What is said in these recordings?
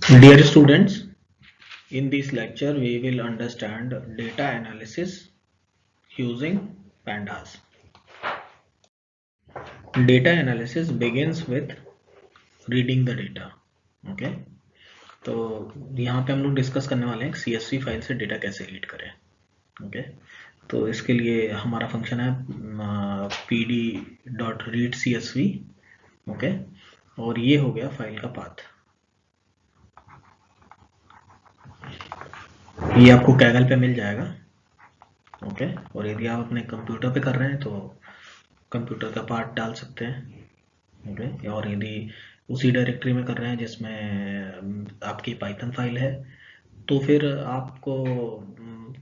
Dear students, in this lecture we will understand data analysis using pandas. Data analysis begins with reading the data. Okay, तो यहाँ पे हम लोग discuss करने वाले हैं CSV फाइल से डेटा कैसे रीड करें. ओके, तो इसके लिए हमारा फंक्शन है pd.read_csv. ओके, और ये हो गया फाइल का पाथ. ये आपको कैगल पे मिल जाएगा. ओके, और यदि आप अपने कंप्यूटर पे कर रहे हैं तो कंप्यूटर का पार्ट डाल सकते हैं. ओके, और यदि उसी डायरेक्टरी में कर रहे हैं जिसमें आपकी पाइथन फाइल है तो फिर आपको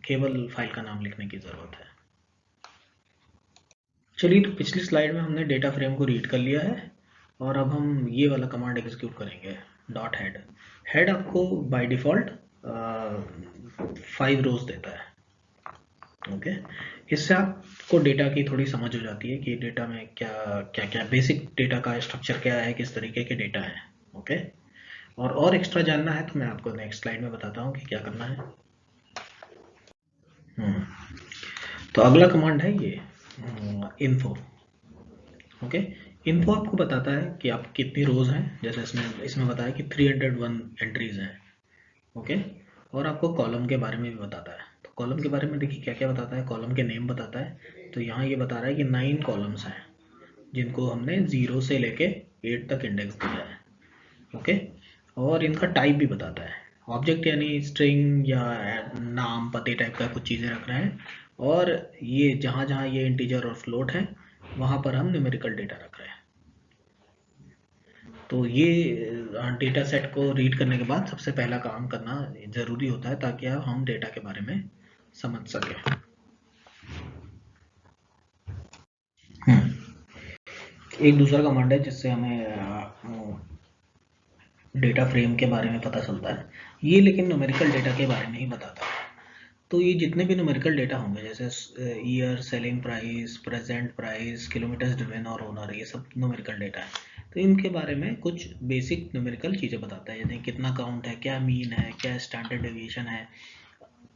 केवल फाइल का नाम लिखने की ज़रूरत है. चलिए, तो पिछली स्लाइड में हमने डेटा फ्रेम को रीड कर लिया है और अब हम ये वाला कमांड एग्जीक्यूट करेंगे. Dot head. हेड आपको बाय डिफ़ॉल्ट 5 रोज देता है. ओके, इससे आपको डेटा की थोड़ी समझ हो जाती है कि डेटा में क्या क्या क्या बेसिक डेटा का स्ट्रक्चर क्या है, किस तरीके के डेटा है. ओके, और एक्स्ट्रा जानना है तो मैं आपको नेक्स्ट स्लाइड में बताता हूँ कि क्या करना है. तो अगला कमांड है ये इन्फो. ओके, इन्फो आपको बताता है कि आप कितनी रोज हैं. जैसे इसमें बताया कि 301 एंट्रीज हैं. ओके, और आपको कॉलम के बारे में भी बताता है. तो कॉलम के बारे में देखिए क्या क्या बताता है. कॉलम के नेम बताता है. तो यहाँ ये बता रहा है कि 9 कॉलम्स हैं जिनको हमने 0 से लेके 8 तक इंडेक्स दिया है. ओके, और इनका टाइप भी बताता है. ऑब्जेक्ट यानी स्ट्रिंग या नाम पते टाइप का कुछ चीज़ें रख रहे हैं, और ये जहाँ जहाँ ये इंटीजर और फ्लोट है वहाँ पर हम न्यूमेरिकल डेटा रख रहे हैं. तो ये डेटा सेट को रीड करने के बाद सबसे पहला काम करना ज़रूरी होता है ताकि हम डेटा के बारे में समझ सकें. एक दूसरा कमांड है जिससे हमें डेटा फ्रेम के बारे में पता चलता है. ये लेकिन न्यूमेरिकल डेटा के बारे में ही बताता है. तो ये जितने भी न्यूमेरिकल डेटा होंगे जैसे year, selling price, present price, kilometres driven और ओनर, ये सब न्यूमेरिकल डेटा है. तो इनके बारे में कुछ बेसिक न्यूमेरिकल चीज़ें बताता है. जैसे कितना काउंट है, क्या मीन है, क्या स्टैंडर्ड डेविएशन है,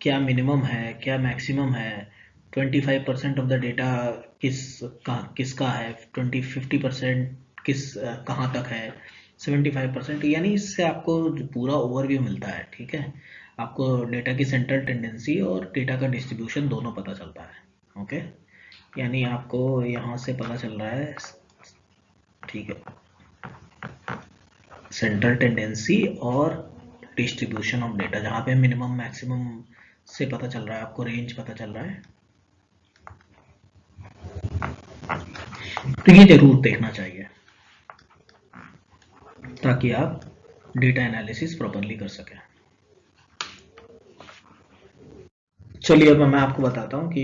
क्या मिनिमम है, क्या मैक्सिमम है, 25% ऑफ द डेटा किसका है, 50% कहाँ तक है, 75%. यानी इससे आपको पूरा ओवरव्यू मिलता है. ठीक है, आपको डेटा की सेंट्रल टेंडेंसी और डेटा का डिस्ट्रीब्यूशन दोनों पता चलता है. ओके, यानी आपको यहाँ से पता चल रहा है. ठीक है, सेंट्रल टेंडेंसी और डिस्ट्रीब्यूशन ऑफ डेटा, जहाँ पे मिनिमम मैक्सिमम से पता चल रहा है, आपको रेंज पता चल रहा है. तो ये जरूर देखना चाहिए ताकि आप डेटा एनालिसिस प्रॉपरली कर सकें. चलिए, अब मैं आपको बताता हूँ कि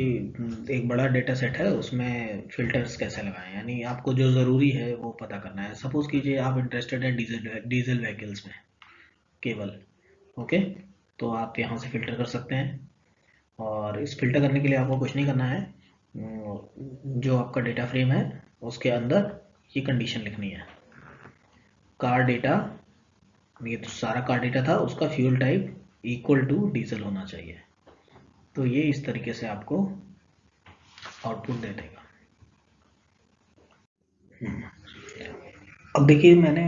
एक बड़ा डेटा सेट है, उसमें फिल्टर्स कैसे लगाएं. यानी आपको जो ज़रूरी है वो पता करना है. सपोज़ कीजिए आप इंटरेस्टेड हैं डीजल व्हीकल्स में केवल. ओके, तो आप यहाँ से फ़िल्टर कर सकते हैं. और इस फिल्टर करने के लिए आपको कुछ नहीं करना है. जो आपका डेटा फ्रेम है उसके अंदर ये कंडीशन लिखनी है. कार डेटा, ये तो सारा कार डेटा था, उसका fuel type equal to diesel होना चाहिए. तो ये इस तरीके से आपको आउटपुट दे देगा. अब देखिए, मैंने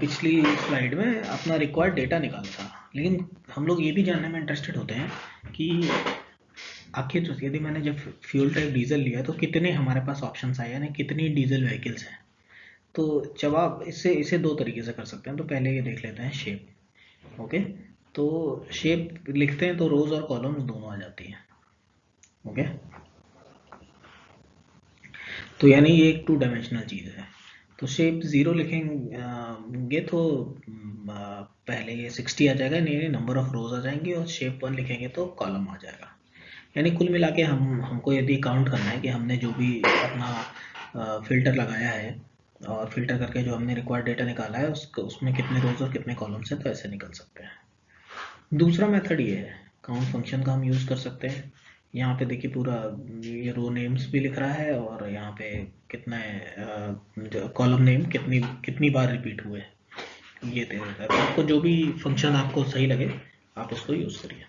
पिछली स्लाइड में अपना रिक्वायर्ड डेटा निकाला था, लेकिन हम लोग ये भी जानने में इंटरेस्टेड होते हैं कि आखिर यदि मैंने जब फ्यूल टाइप डीजल लिया तो कितने हमारे पास ऑप्शंस आए, यानी कितनी डीजल व्हीकल्स हैं. तो जवाब इसे इसे दो तरीके से कर सकते हैं. तो पहले ये देख लेते हैं शेप. ओके, तो शेप लिखते हैं तो रोज और कॉलम्स दोनों आ जाती हैं. ओके, तो यानी ये एक 2 डायमेंशनल चीज़ है. तो शेप 0 लिखेंगे तो पहले ये 60 आ जाएगा, यानी नंबर ऑफ रोज आ जाएंगे, और शेप 1 लिखेंगे तो कॉलम आ जाएगा. यानी कुल मिला के हमको यदि काउंट करना है कि हमने जो भी अपना फिल्टर लगाया है और फिल्टर करके जो हमने रिक्वायर्ड डेटा निकाला है उसमें कितने रोज और कितने कॉलम्स हैं, तो ऐसे निकल सकते हैं. दूसरा मेथड ये है, काउंट फंक्शन का हम यूज़ कर सकते हैं. यहाँ पे देखिए पूरा ये रो नेम्स भी लिख रहा है और यहाँ पे कितना है कॉलम नेम कितनी कितनी बार रिपीट हुए. ये दे देता है। तो आपको जो भी फंक्शन आपको सही लगे आप उसको यूज़ करिए।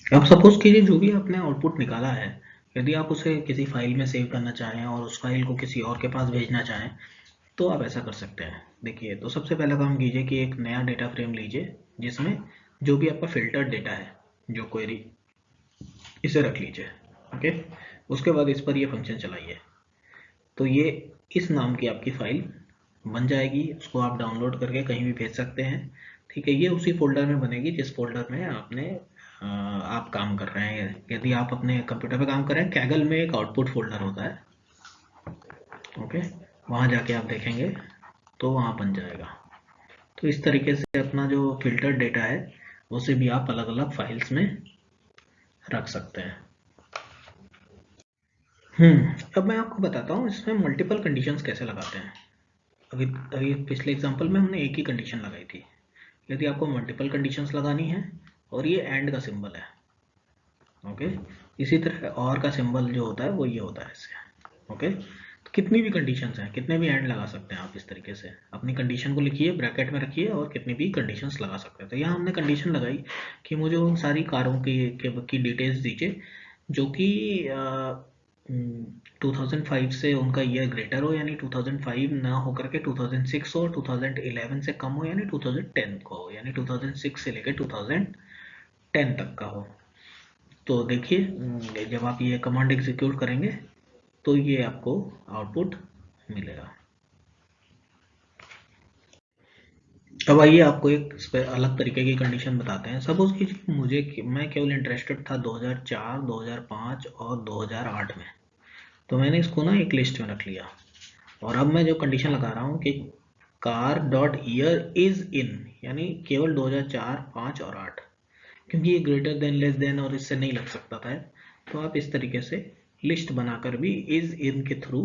अब सपोज कीजिए जो भी आपने आउटपुट निकाला है, यदि आप उसे किसी फाइल में सेव करना चाहें और उस फाइल को किसी और के पास भेजना चाहें तो आप ऐसा कर सकते हैं। देखिए, तो सबसे पहला काम कीजिए कि एक नया डेटा फ्रेम लीजिए जिसमें जो भी आपका फिल्टर्ड डेटा है, जो क्वेरी, इसे रख लीजिए। ओके, उसके बाद इस पर ये फंक्शन चलाइए तो ये इस नाम की आपकी फाइल बन जाएगी। उसको आप डाउनलोड करके कहीं भी भेज सकते हैं। ठीक है, ये उसी फोल्डर में बनेगी जिस फोल्डर में आप काम कर रहे हैं। यदि आप अपने कंप्यूटर पे काम कर रहे हैं, कैगल में एक आउटपुट फोल्डर होता है। ओके, वहाँ जाके आप देखेंगे तो वहाँ बन जाएगा। तो इस तरीके से अपना जो फिल्टर डेटा है उसे भी आप अलग अलग फाइल्स में रख सकते हैं। अब मैं आपको बताता हूँ इसमें मल्टीपल कंडीशंस कैसे लगाते हैं। अभी अभी पिछले एग्जांपल में हमने एक ही कंडीशन लगाई थी। यदि आपको मल्टीपल कंडीशंस लगानी है, और ये एंड का सिंबल है। ओके, इसी तरह और का सिंबल जो होता है वो ये होता है इससे। ओके, तो कितनी भी कंडीशंस हैं, कितने भी एंड लगा सकते हैं आप। इस तरीके से अपनी कंडीशन को लिखिए, ब्रैकेट में रखिए और कितनी भी कंडीशंस लगा सकते हैं। तो यहाँ हमने कंडीशन लगाई कि मुझे उन सारी कारों की डिटेल्स दीजिए जो कि 2005 से उनका ईयर ग्रेटर हो, यानी 2005 ना होकर के 2006 हो, 2011 से कम हो यानी 2010 को हो, यानी 2006 से लेकर 2010 तक का हो। तो देखिए, जब आप ये कमांड एग्जीक्यूट करेंगे तो ये आपको आउटपुट मिलेगा। अब आइए आपको एक अलग तरीके की कंडीशन बताते हैं। सपोज कीजिए मैं केवल इंटरेस्टेड था 2004, 2005 और 2008 में। तो मैंने इसको ना एक लिस्ट में रख लिया और अब मैं जो कंडीशन लगा रहा हूँ कि car dot year is in, यानी केवल 2004, 5 और 8, क्योंकि ये ग्रेटर देन, लेस देन और इससे नहीं लग सकता था। तो आप इस तरीके से लिस्ट बनाकर भी इज इन के थ्रू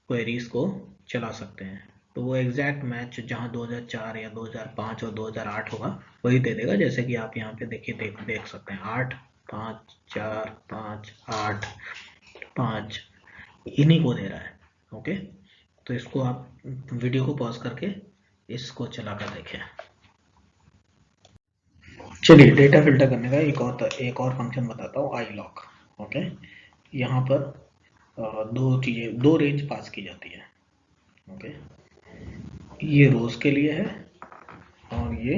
क्वेरीज को चला सकते हैं। तो वो एग्जैक्ट मैच जहाँ 2004 या 2005 और 2008 होगा वही दे देगा। जैसे कि आप यहाँ पे देखिए, देख सकते हैं 8, 5, 4, 5, 8, 5 इन्हीं को दे रहा है। ओके, तो इसको आप वीडियो को पॉज करके इसको चला कर देखें। चलिए, डेटा फिल्टर करने का एक और फंक्शन बताता हूँ, आई लॉक। ओके, यहाँ पर दो रेंज पास की जाती है। ओके, ये रोज के लिए है और ये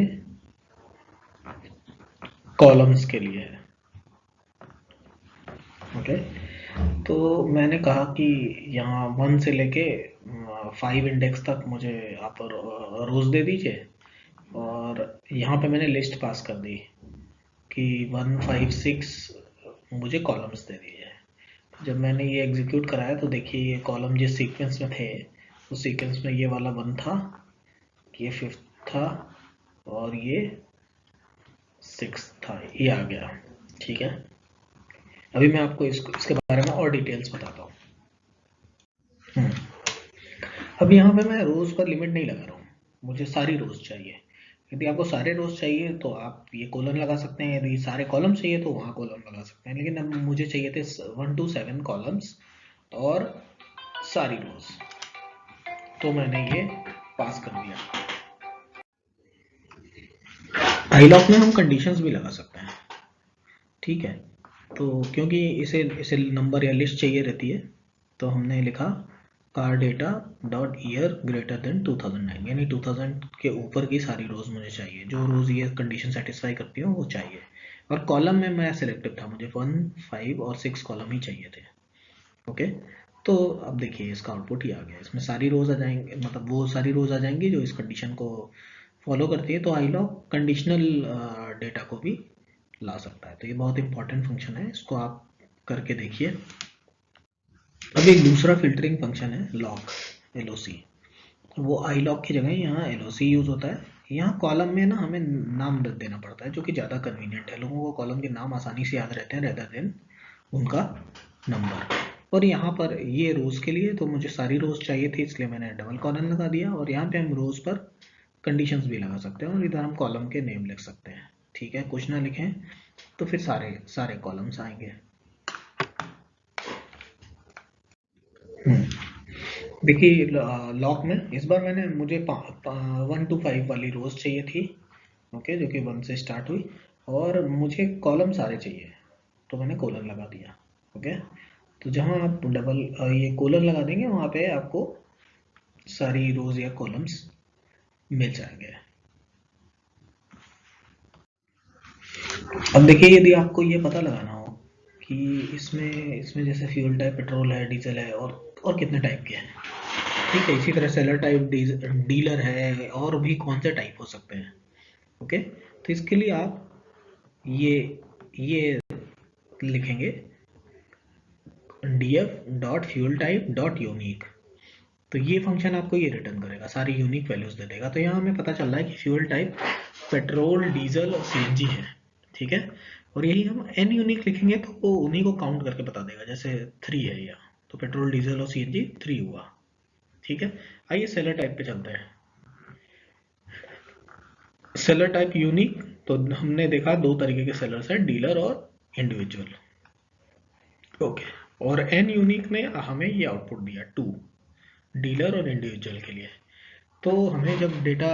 कॉलम्स के लिए है। ओके, तो मैंने कहा कि यहाँ 1 से लेके 5 इंडेक्स तक मुझे आप रोज दे दीजिए, और यहाँ पे मैंने लिस्ट पास कर दी कि 1, 5, 6 मुझे कॉलम्स दे दीजिए। जब मैंने ये एग्जीक्यूट कराया तो देखिए ये कॉलम जिस सीक्वेंस में थे उस सीक्वेंस में ये वाला 1 था, ये 5th था और ये 6th था, ये आ गया। ठीक है, अभी मैं आपको इसके बारे में और डिटेल्स बताता हूँ। अब यहाँ पे मैं रोज पर लिमिट नहीं लगा रहा हूँ, मुझे सारी रोज चाहिए। यदि आपको सारे रोज चाहिए तो आप ये कॉलम लगा सकते हैं, यदि सारे कॉलम चाहिए तो वहाँ कॉलम लगा सकते हैं। लेकिन अब मुझे चाहिए थे 1 to 7 कॉलम्स और सारी रोज, तो मैंने ये पास कर दिया। आईलॉक में हम कंडीशंस भी लगा सकते हैं। ठीक है, तो क्योंकि इसे इसे नंबर या लिस्ट चाहिए रहती है तो हमने लिखा car data dot year greater than 2009, यानी 2000 के ऊपर की सारी रोज मुझे चाहिए। जो रोज ये कंडीशन सेटिस्फाई करती हो वो चाहिए। और कॉलम में मैं सिलेक्टिव था, मुझे 1, 5 और 6 कॉलम ही चाहिए थे। ओके, तो अब देखिए इसका आउटपुट ही आ गया। इसमें सारी रोज आ जाएंगे, मतलब वो सारी रोज आ जाएंगी जो इस कंडीशन को फॉलो करती है। तो आईलॉग कंडीशनल डेटा को भी ला सकता है। तो ये बहुत इंपॉर्टेंट फंक्शन है, इसको आप करके देखिए। अब एक दूसरा फिल्टरिंग फंक्शन है लॉक, LOC। वो आई लॉक की जगह यहाँ LOC यूज होता है। यहाँ कॉलम में ना हमें नाम देना पड़ता है जो कि ज़्यादा कन्वीनियंट है। लोगों को कॉलम के नाम आसानी से याद रहते हैं रेदर देन उनका नंबर। और यहाँ पर ये रोज के लिए तो मुझे सारी रोज चाहिए थी, इसलिए मैंने डबल कॉलम लगा दिया। और यहाँ पे हम रोज पर कंडीशंस भी लगा सकते हैं और इधर हम कॉलम के नेम लिख सकते हैं। ठीक है, कुछ ना लिखें तो फिर सारे सारे कॉलम्स आएंगे। देखिए लॉक में इस बार मुझे 1 to 5 वाली रोज चाहिए थी, ओके, जो कि 1 से स्टार्ट हुई, और मुझे कॉलम सारे चाहिए, तो मैंने कोलन लगा दिया। ओके, तो जहाँ आप ये कोलन लगा देंगे वहाँ पे आपको सारी रोज या कॉलम्स मिल जाएंगे। अब देखिए, यदि आपको ये पता लगाना हो कि इसमें इसमें जैसे फ्यूल टाइप पेट्रोल है, डीजल है, और कितने टाइप के हैं, ठीक है, इसी तरह सेलर टाइप, डीलर है, और भी कौन से टाइप हो सकते हैं। ओके, तो इसके लिए आप ये लिखेंगे df.fuel_type.unique। तो ये फंक्शन आपको ये रिटर्न करेगा, सारी यूनिक वैल्यूज दे देगा। तो यहाँ हमें पता चल रहा है कि फ्यूल टाइप पेट्रोल, डीजल और सीएनजी है, ठीक है। और यही हम एन यूनिक लिखेंगे तो वो उन्हीं को काउंट करके बता देगा, जैसे 3 है यहाँ, तो पेट्रोल, डीजल और सीएनजी 3 हुआ, ठीक है। आइए सेलर टाइप पे चलते हैं। सेलर टाइप यूनिक, तो हमने देखा दो तरीके के सेलर्स हैं, डीलर और इंडिविजुअल। ओके, और एन यूनिक ने हमें ये आउटपुट दिया 2, डीलर और इंडिविजुअल के लिए। तो हमें जब डेटा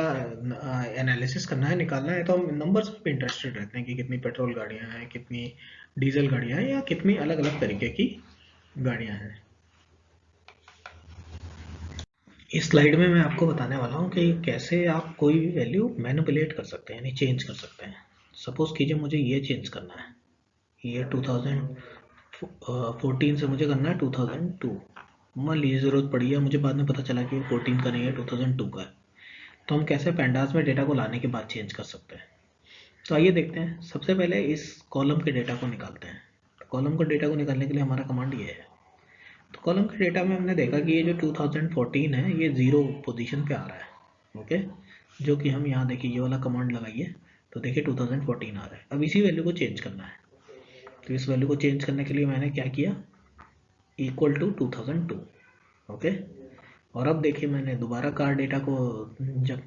एनालिसिस करना है, निकालना है, तो हम नंबर्स पे इंटरेस्टेड रहते हैं कि कितनी पेट्रोल गाड़ियां हैं, कितनी डीजल गाड़ियां हैं, या कितनी अलग अलग तरीके की गाड़ियां हैं। इस स्लाइड में मैं आपको बताने वाला हूँ कि कैसे आप कोई भी वैल्यू मैनिपुलेट कर सकते हैं, यानी चेंज कर सकते हैं। सपोज कीजिए मुझे ये चेंज करना है, ये 2014 से मुझे करना है 2002। मान लीजिए ज़रूरत पड़ी है, मुझे बाद में पता चला कि 14 का नहीं है, 2002 का है। तो हम कैसे पैंडास में डेटा को लाने के बाद चेंज कर सकते हैं। तो आइए देखते हैं। सबसे पहले इस कॉलम के डेटा को निकालते हैं। तो कॉलम को डेटा को निकालने के लिए हमारा कमांड ये है। तो कॉलम के डेटा में हमने देखा कि ये जो 2014 है ये 0 पोजीशन पे आ रहा है, ओके, जो कि हम यहाँ देखिए ये वाला कमांड लगाइए, तो देखिए 2014 आ रहा है। अब इसी वैल्यू को चेंज करना है। तो इस वैल्यू को चेंज करने के लिए मैंने क्या किया, इक्वल टू 2002, ओके। और अब देखिए मैंने दोबारा कार डेटा को जब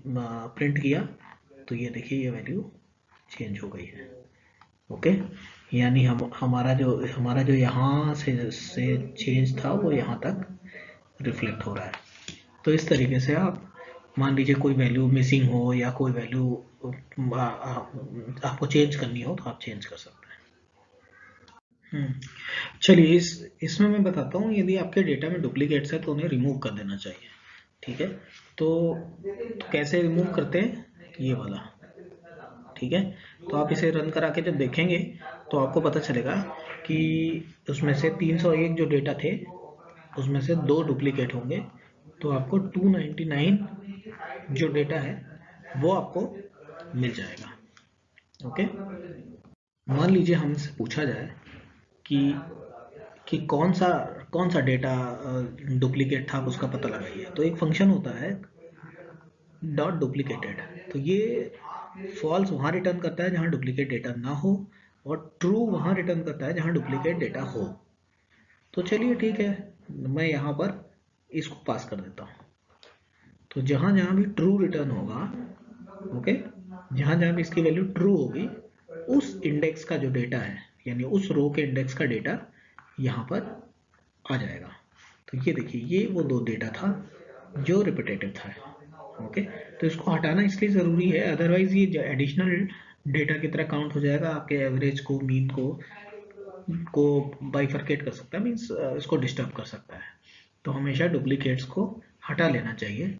प्रिंट किया, तो ये देखिए ये वैल्यू चेंज हो गई है, ओके। यानी हम हमारा जो यहाँ से चेंज था वो यहाँ तक रिफ्लेक्ट हो रहा है। तो इस तरीके से आप मान लीजिए कोई वैल्यू मिसिंग हो या कोई वैल्यू आपको चेंज करनी हो, तो आप चेंज कर सकते हैं। चलिए इसमें मैं बताता हूँ, यदि आपके डेटा में डुप्लीकेट्स है तो उन्हें रिमूव कर देना चाहिए, ठीक है। तो कैसे रिमूव करते हैं, ये वाला, ठीक है। तो आप इसे रन करा के जब देखेंगे तो आपको पता चलेगा कि उसमें से 301 जो डेटा थे उसमें से 2 डुप्लीकेट होंगे, तो आपको 299 जो डेटा है वो आपको मिल जाएगा, ओके। मान लीजिए हमसे पूछा जाए कि कौन सा डेटा डुप्लीकेट था, आप उसका पता लगाइए। तो एक फंक्शन होता है डॉट डुप्लीकेटेड, तो ये फॉल्स वहाँ रिटर्न करता है जहाँ डुप्लीकेट डेटा ना हो, और ट्रू वहाँ रिटर्न करता है जहाँ डुप्लीकेट डेटा हो। तो चलिए ठीक है, मैं यहाँ पर इसको पास कर देता हूँ। तो जहाँ जहाँ भी ट्रू रिटर्न होगा, ओके, जहाँ जहाँ भी इसकी वैल्यू ट्रू होगी, उस इंडेक्स का जो डेटा है, यानी उस रो के इंडेक्स का डेटा यहाँ पर आ जाएगा। तो ये देखिए ये वो 2 डेटा था जो रिपीटेटिव था, ओके। तो इसको हटाना इसलिए ज़रूरी है, अदरवाइज ये एडिशनल डेटा की तरह काउंट हो जाएगा, आपके एवरेज को, मीन को बाइफरकेट कर सकता है, मीन्स इसको डिस्टर्ब कर सकता है। तो हमेशा डुप्लीकेट्स को हटा लेना चाहिए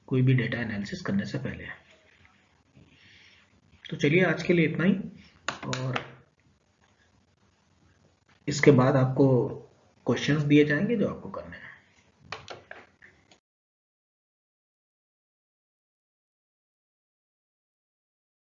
कोई भी डेटा एनालिसिस करने से पहले। तो चलिए आज के लिए इतना ही, और इसके बाद आपको क्वेश्चंस दिए जाएंगे जो आपको करने हैं।